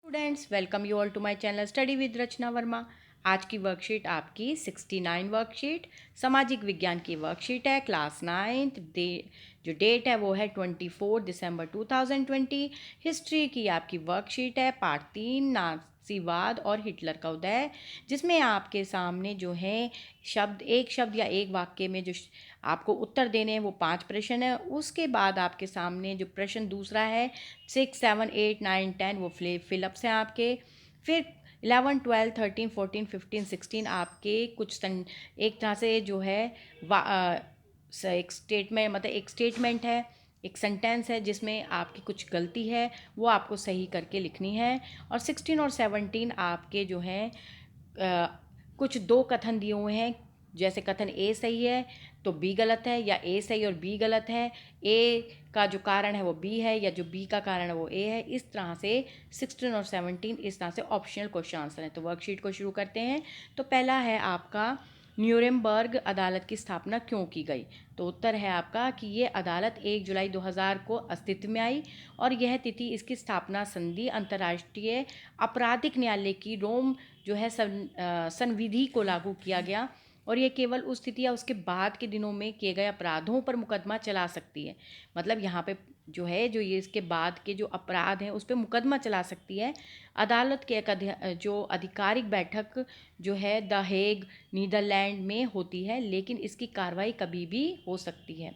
Students, welcome you all to my channel study with Rachna Verma. आज की worksheet आपकी 69 worksheet सामाजिक विज्ञान की वर्कशीट है, क्लास 9th। जो डेट है वो है 24 दिसंबर 2020। हिस्ट्री की आपकी वर्कशीट है, पार्ट 3 नाजीवाद और हिटलर का उदय, जिसमें आपके सामने जो है एक शब्द या एक वाक्य में जो आपको उत्तर देने हैं वो 5 प्रश्न है। उसके बाद आपके सामने जो प्रश्न दूसरा है 6, 7, 8, 9, 10 वो फिलअप्स हैं आपके। फिर 11, 12, 13, 14, 15, 16 आपके एक तरह से जो है एक स्टेटमेंट, मतलब एक स्टेटमेंट है, एक सेंटेंस है जिसमें आपकी कुछ गलती है वो आपको सही करके लिखनी है। और 16 और 17 आपके जो हैं कुछ दो कथन दिए हुए हैं, जैसे कथन ए सही है तो बी गलत है, या ए सही और बी गलत है, ए का जो कारण है वो बी है या जो बी का कारण है वो ए है। इस तरह से 16 और 17 इस तरह से ऑप्शनल क्वेश्चन आंसर है। तो वर्कशीट को शुरू करते हैं। तो पहला है आपका, न्यूरेमबर्ग अदालत की स्थापना क्यों की गई? तो उत्तर है आपका कि ये अदालत 1 जुलाई 2000 को अस्तित्व में आई और यह तिथि इसकी स्थापना संधि अंतर्राष्ट्रीय आपराधिक न्यायालय की रोम जो है संविधि को लागू किया गया, और ये केवल उस स्थिति या उसके बाद के दिनों में किए गए अपराधों पर मुकदमा चला सकती है। मतलब यहाँ पे जो है, जो ये इसके बाद के जो अपराध हैं उस पर मुकदमा चला सकती है। अदालत के जो आधिकारिक बैठक जो है द हेग नीदरलैंड में होती है, लेकिन इसकी कार्रवाई कभी भी हो सकती है।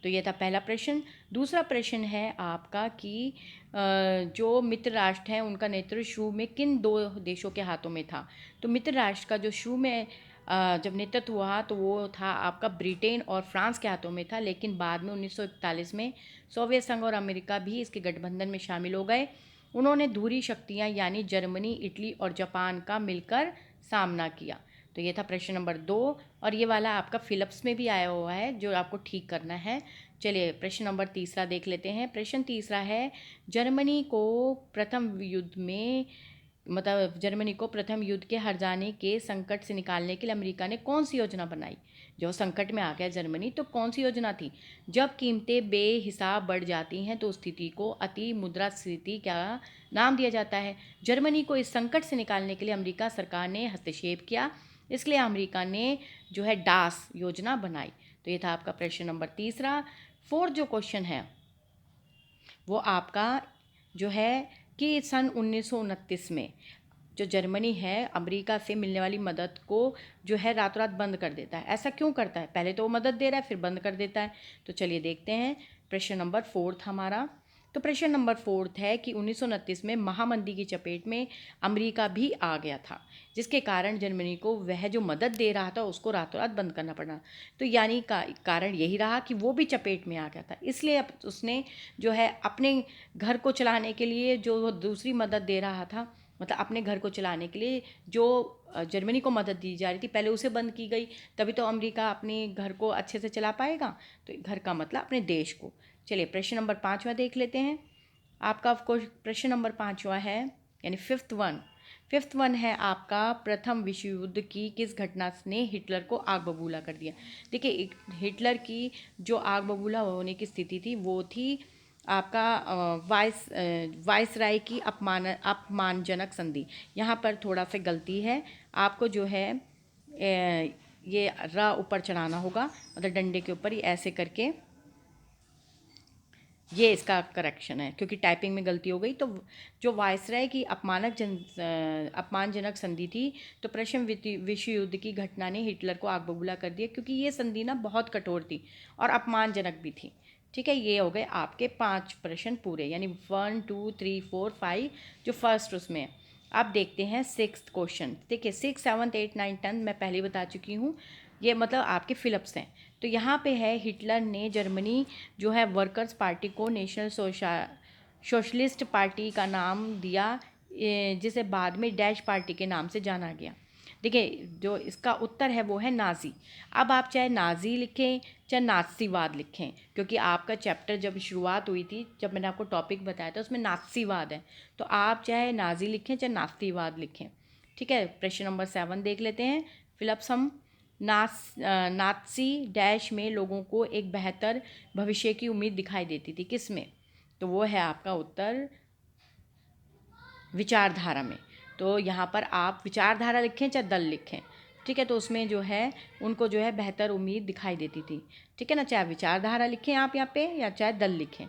तो ये था पहला प्रश्न। दूसरा प्रश्न है आपका कि जो मित्र राष्ट्र हैं उनका नेतृत्व शुरू में किन दो देशों के हाथों में था? तो मित्र राष्ट्र का जो शुरू में जब नेतृत्व हुआ तो वो था आपका ब्रिटेन और फ्रांस के हाथों में था, लेकिन बाद में 1941 में सोवियत संघ और अमेरिका भी इसके गठबंधन में शामिल हो गए। उन्होंने धुरी शक्तियाँ यानी जर्मनी, इटली और जापान का मिलकर सामना किया। तो ये था प्रश्न नंबर 2, और ये वाला आपका फिलिप्स में भी आया हुआ है जो आपको ठीक करना है। चलिए प्रश्न नंबर तीसरा देख लेते हैं। प्रश्न तीसरा है, जर्मनी को प्रथम युद्ध में जर्मनी को प्रथम युद्ध के हार जाने के संकट से निकालने के लिए अमेरिका ने कौन सी योजना बनाई? जो संकट में आ गया जर्मनी, तो कौन सी योजना थी? जब कीमतें बेहिसाब बढ़ जाती हैं तो स्थिति को अति मुद्रास्फीति का नाम दिया जाता है। जर्मनी को इस संकट से निकालने के लिए अमेरिका सरकार ने हस्तक्षेप किया, इसलिए अमेरिका ने जो है डास योजना बनाई। तो ये था आपका प्रश्न नंबर तीसरा। फोर्थ जो क्वेश्चन है वो आपका जो है कि सन 1929 में जो जर्मनी है अमेरिका से मिलने वाली मदद को जो है रातों रात बंद कर देता है। ऐसा क्यों करता है? पहले तो वो मदद दे रहा है फिर बंद कर देता है। तो चलिए देखते हैं प्रश्न नंबर फोर्थ हमारा। तो प्रश्न नंबर फोर्थ है कि 1929 में महामंदी की चपेट में अमेरिका भी आ गया था, जिसके कारण जर्मनी को वह जो मदद दे रहा था उसको रातों रात बंद करना पड़ा। तो यानी कारण यही रहा कि वो भी चपेट में आ गया था, इसलिए अब उसने जो है अपने घर को चलाने के लिए जो वो दूसरी मदद दे रहा था, मतलब अपने घर को चलाने के लिए जो जर्मनी को मदद दी जा रही थी पहले उसे बंद की गई, तभी तो अमेरिका अपने घर को अच्छे से चला पाएगा। तो घर का मतलब अपने देश को। चलिए प्रश्न नंबर 5वां देख लेते हैं। आपका ऑफकोर्स प्रश्न नंबर 5वां है, यानी फिफ्थ वन है आपका, प्रथम विश्व युद्ध की किस घटना ने हिटलर को आग बबूला कर दिया? देखिए हिटलर की जो आग बबूला होने की स्थिति थी वो थी आपका वायसराय की अपमानजनक संधि। यहाँ पर थोड़ा सा गलती है, आपको जो है ये र ऊपर चढ़ाना होगा, मतलब डंडे के ऊपर ही ऐसे करके, ये इसका करेक्शन है क्योंकि टाइपिंग में गलती हो गई। तो जो वायसराय की अपमानजनक संधि थी, तो प्रथम विश्व युद्ध की घटना ने हिटलर को आग बबूला कर दिया, क्योंकि ये संधि ना बहुत कठोर थी और अपमानजनक भी थी। ठीक है, ये हो गए आपके 5 प्रश्न पूरे, यानी 1, 2, 3, 4, 5 जो फर्स्ट उसमें है। अब देखते हैं सिक्स्थ क्वेश्चन। देखिए 6, 7, 8, 9, 10 मैं पहले बता चुकी हूँ, ये मतलब आपके फिलिप्स हैं। तो यहाँ पे है, हिटलर ने जर्मनी जो है वर्कर्स पार्टी को नेशनल सोशलिस्ट पार्टी का नाम दिया, जिसे बाद में डैश पार्टी के नाम से जाना गया। देखिए जो इसका उत्तर है वो है नाजी। अब आप चाहे नाजी लिखें चाहे नात्सीवाद लिखें, क्योंकि आपका चैप्टर जब शुरुआत हुई थी, जब मैंने आपको टॉपिक बताया था उसमें नात्सीवाद है, तो आप चाहे नाजी लिखें चाहे नात्सीवाद लिखें। ठीक है, प्रश्न नंबर 7 देख लेते हैं। फिलिप्स हम नात्सी डैश में लोगों को एक बेहतर भविष्य की उम्मीद दिखाई देती थी, किस में? तो वो है आपका उत्तर विचारधारा में। तो यहाँ पर आप विचारधारा लिखें चाहे दल लिखें, ठीक है, तो उसमें जो है उनको जो है बेहतर उम्मीद दिखाई देती थी, ठीक है ना। चाहे विचारधारा लिखें आप यहाँ पे या चाहे दल लिखें।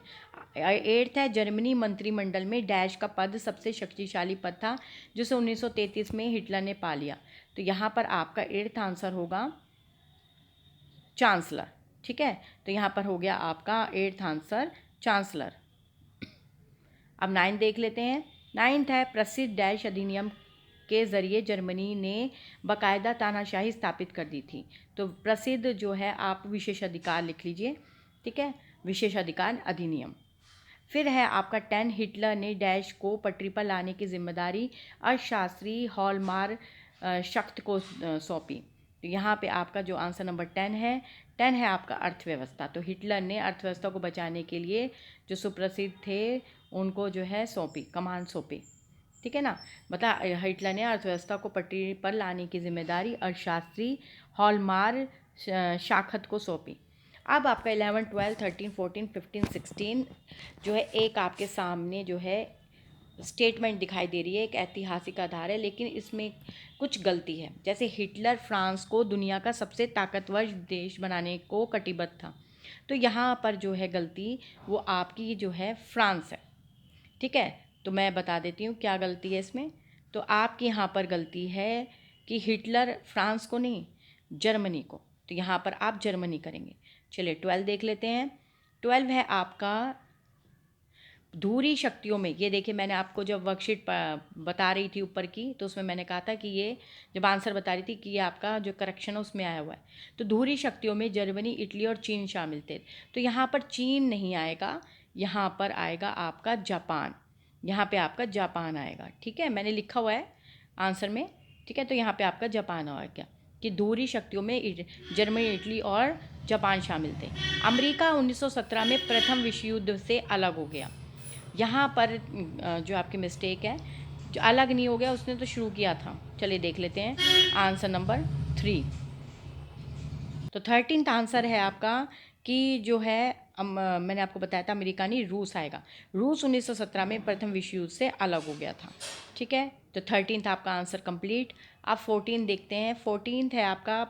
8th है, जर्मनी मंत्रिमंडल में डैश का पद सबसे शक्तिशाली पद था जिसे 1933 में हिटलर ने पा लिया। तो यहाँ पर आपका 8th आंसर होगा चांसलर, ठीक है। तो यहाँ पर हो गया आपका 8th आंसर चांसलर। अब 9 देख लेते हैं। 9th है, प्रसिद्ध डैश अधिनियम के ज़रिए जर्मनी ने बाकायदा तानाशाही स्थापित कर दी थी। तो प्रसिद्ध जो है आप विशेषाधिकार लिख लीजिए, ठीक है, विशेषाधिकार अधिनियम। फिर है आपका 10, हिटलर ने डैश को पटरी पर लाने की जिम्मेदारी अर्थशास्त्री हॉलमार शख्त को सौंपी। तो यहाँ पे आपका जो आंसर नंबर 10 है आपका अर्थव्यवस्था। तो हिटलर ने अर्थव्यवस्था को बचाने के लिए जो सुप्रसिद्ध थे उनको जो है सौंपी, कमान सौंपी, ठीक है ना। मतलब हिटलर ने अर्थव्यवस्था को पटरी पर लाने की जिम्मेदारी अर्थशास्त्री हॉलमार शाखत को सौंपी। अब आपका 11, 12, 13, 14, 15, 16 जो है एक आपके सामने जो है स्टेटमेंट दिखाई दे रही है, एक ऐतिहासिक आधार है, लेकिन इसमें कुछ गलती है। जैसे हिटलर फ्रांस को दुनिया का सबसे ताकतवर देश बनाने को कटिबद्ध था, तो यहाँ पर जो है गलती वो आपकी जो है फ्रांस है, ठीक है। तो मैं बता देती हूँ क्या गलती है इसमें। तो आपकी यहाँ पर गलती है कि हिटलर फ्रांस को नहीं, जर्मनी को। तो यहाँ पर आप जर्मनी करेंगे। चलिए 12 देख लेते हैं। 12 है आपका धुरी शक्तियों में। ये देखिए, मैंने आपको जब वर्कशीट बता रही थी ऊपर की, तो उसमें मैंने कहा था कि ये जब आंसर बता रही थी कि ये आपका जो करेक्शन है उसमें आया हुआ है। तो धुरी शक्तियों में जर्मनी, इटली और चीन शामिल थे। तो यहाँ पर चीन नहीं आएगा, यहाँ पर आएगा आपका जापान। यहाँ पे आपका जापान आएगा, ठीक है, मैंने लिखा हुआ है आंसर में, ठीक है। तो यहाँ पे आपका जापान आएगा कि धुरी शक्तियों में जर्मनी, इटली और जापान शामिल थे। अमेरिका 1917 में प्रथम विश्व युद्ध से अलग हो गया। यहाँ पर जो आपकी मिस्टेक है, जो अलग नहीं हो गया, उसने तो शुरू किया था। चलिए देख लेते हैं आंसर नंबर 3। तो 13th आंसर है आपका कि जो है मैंने आपको बताया था अमेरिका नहीं, रूस आएगा। रूस 1917 में प्रथम विश्व युद्ध से अलग हो गया था, ठीक है। तो 13th आपका आंसर कंप्लीट। अब 14 देखते हैं। 14th है आपका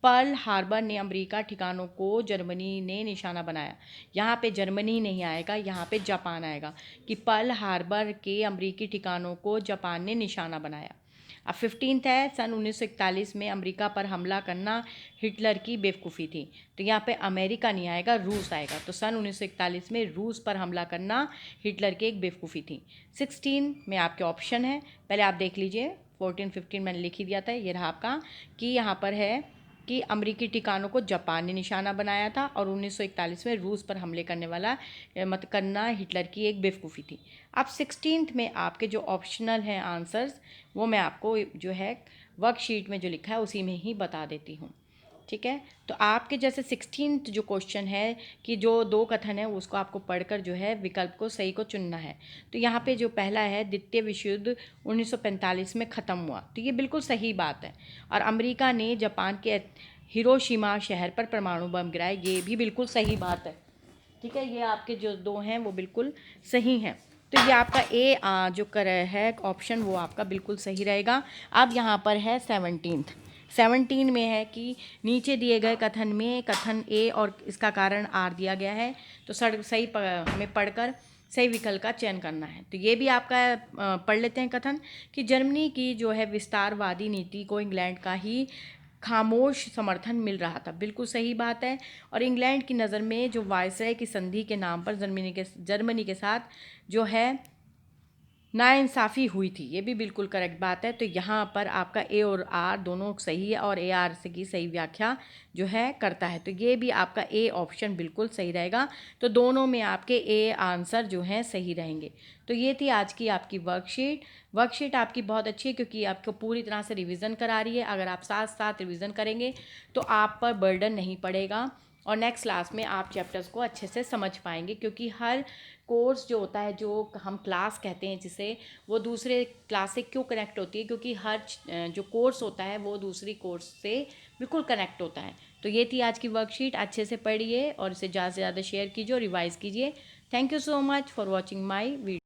पर्ल हार्बर ने अमेरिका ठिकानों को जर्मनी ने निशाना बनाया। यहाँ पे जर्मनी नहीं आएगा, यहाँ पे जापान आएगा कि पर्ल हार्बर के अमेरिकी ठिकानों को जापान ने निशाना बनाया। अब 15th है, सन 1941 में अमेरिका पर हमला करना हिटलर की बेवकूफ़ी थी। तो यहाँ पे अमेरिका नहीं आएगा, रूस आएगा। तो सन 1941 में रूस पर हमला करना हिटलर की एक बेवकूफ़ी थी। 16 में आपके ऑप्शन है, पहले आप देख लीजिए। 14, 15 मैंने लिख ही दिया था, ये रहा आपका कि यहाँ पर है कि अमेरिकी ठिकानों को जापान ने निशाना बनाया था और 1941 में रूस पर हमले करने वाला मत करना हिटलर की एक बेवकूफ़ी थी। अब 16th में आपके जो ऑप्शनल हैं आंसर्स, वो मैं आपको जो है वर्कशीट में जो लिखा है उसी में ही बता देती हूँ, ठीक है। तो आपके जैसे 16th जो क्वेश्चन है कि जो 2 कथन है उसको आपको पढ़कर जो है विकल्प को सही को चुनना है। तो यहाँ पे जो पहला है, द्वितीय विश्व युद्ध 1945 में ख़त्म हुआ, तो ये बिल्कुल सही बात है। और अमेरिका ने जापान के हिरोशिमा शहर पर परमाणु बम गिराए, ये भी बिल्कुल सही बात है, ठीक है। ये आपके जो 2 हैं वो बिल्कुल सही हैं। तो ये आपका ए जो कर है ऑप्शन वो आपका बिल्कुल सही रहेगा। अब यहाँ पर है 17 में है कि नीचे दिए गए कथन में कथन ए और इसका कारण आर दिया गया है, तो सही हमें पढ़कर सही विकल्प का चयन करना है। तो ये भी आपका पढ़ लेते हैं कथन कि जर्मनी की जो है विस्तारवादी नीति को इंग्लैंड का ही खामोश समर्थन मिल रहा था, बिल्कुल सही बात है। और इंग्लैंड की नज़र में जो वायसराय की संधि के नाम पर जर्मनी के साथ जो है नाइंसाफ़ी हुई थी, ये भी बिल्कुल करेक्ट बात है। तो यहाँ पर आपका ए और आर दोनों सही है और ए आर से की सही व्याख्या जो है करता है, तो ये भी आपका ए ऑप्शन बिल्कुल सही रहेगा। तो दोनों में आपके ए आंसर जो हैं सही रहेंगे। तो ये थी आज की आपकी वर्कशीट आपकी बहुत अच्छी है क्योंकि आपको पूरी तरह से रिवीजन करा रही है। अगर आप साथ साथ रिवीजन करेंगे तो आप पर बर्डन नहीं पड़ेगा और नेक्स्ट क्लास में आप चैप्टर्स को अच्छे से समझ पाएंगे, क्योंकि हर कोर्स जो होता है, जो हम क्लास कहते हैं जिसे, वो दूसरे क्लास से क्यों कनेक्ट होती है, क्योंकि हर जो कोर्स होता है वो दूसरी कोर्स से बिल्कुल कनेक्ट होता है। तो ये थी आज की वर्कशीट, अच्छे से पढ़िए और इसे ज़्यादा से ज़्यादा शेयर कीजिए और रिवाइज़ कीजिए। Thank you so much for watching my video.